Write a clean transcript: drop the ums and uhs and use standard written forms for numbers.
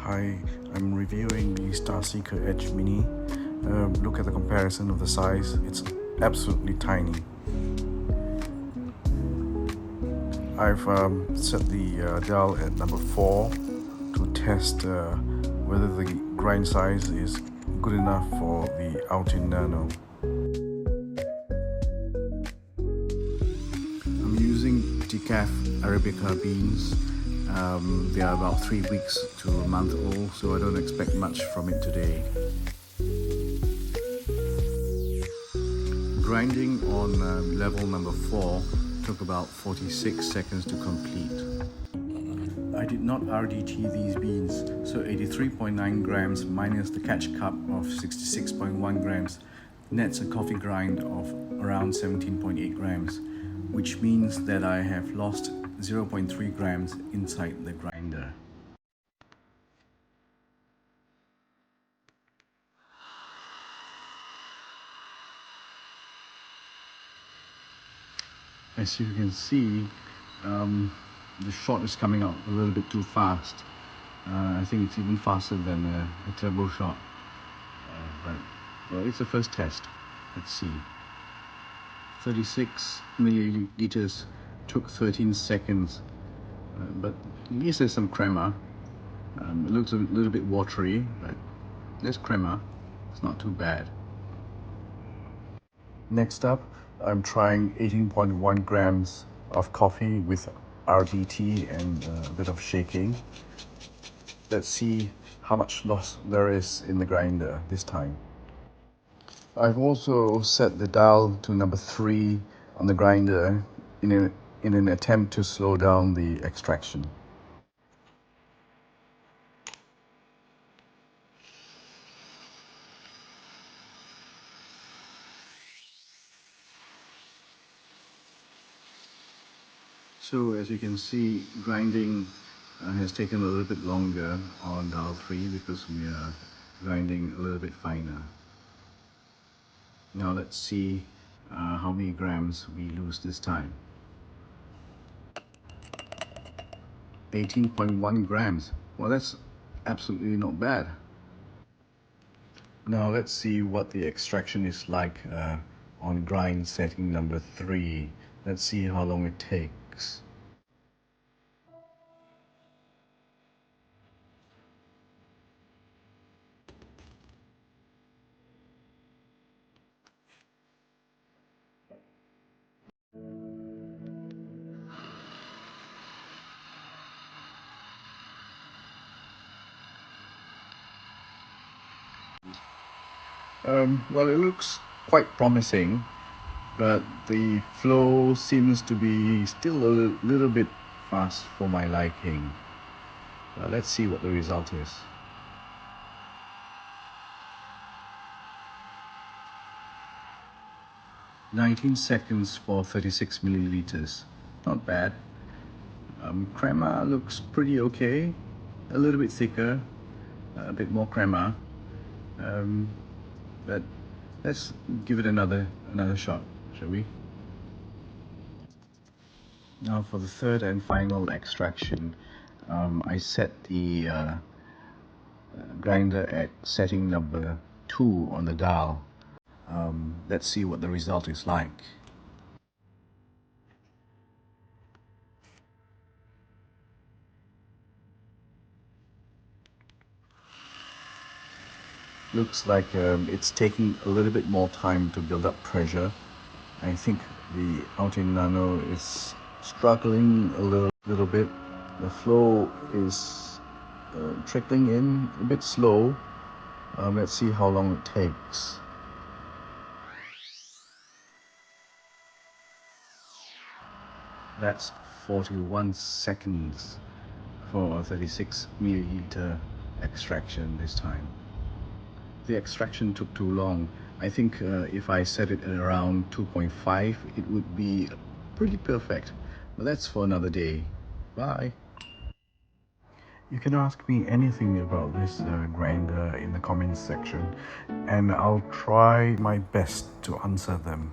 Hi, I'm reviewing the Starseeker Edge Mini. Look at the comparison of the size, it's absolutely tiny. I've set the dial at number 4 to test whether the grind size is good enough for the Altin Nano. I'm using decaf Arabica beans. They are about 3 weeks to a month old, so I don't expect much from it today. Grinding on level number 4 took about 46 seconds to complete. I did not RDT these beans, so 83.9 grams minus the catch cup of 66.1 grams nets a coffee grind of around 17.8 grams, which means that I have lost 0.3 grams inside the grinder. As you can see, the shot is coming out a little bit too fast. I think it's even faster than a turbo shot. But well, it's the first test. Let's see. 36 milliliters took 13 seconds. But at least there's some crema. It looks a little bit watery, but there's crema. It's not too bad. Next up, I'm trying 18.1 grams of coffee with RDT and a bit of shaking. Let's see how much loss there is in the grinder this time. I've also set the dial to number 3 on the grinder in an attempt to slow down the extraction. So as you can see, grinding has taken a little bit longer on dial 3 because we are grinding a little bit finer. Now let's see how many grams we lose this time. 18.1 grams. Well, that's absolutely not bad. Now let's see what the extraction is like on grind setting number 3. Let's see how long it takes. Well, it looks quite promising, but the flow seems to be still a little bit fast for my liking. Let's see what the result is. "19 seconds for 36 milliliters. Not bad. Crema looks pretty okay. A little bit thicker, a bit more crema. But let's give it another shot, shall we? Now for the third and final extraction, I set the grinder at setting number 2 on the dial. Let's see what the result is like. Looks like it's taking a little bit more time to build up pressure. I think the Altin Nano is struggling a little bit. The flow is trickling in a bit slow. Let's see how long it takes. That's 41 seconds for a 36 milliliter extraction this time. The extraction took too long. I think if I set it at around 2.5, it would be pretty perfect. But that's for another day. Bye. You can ask me anything about this grinder in the comments section, and I'll try my best to answer them.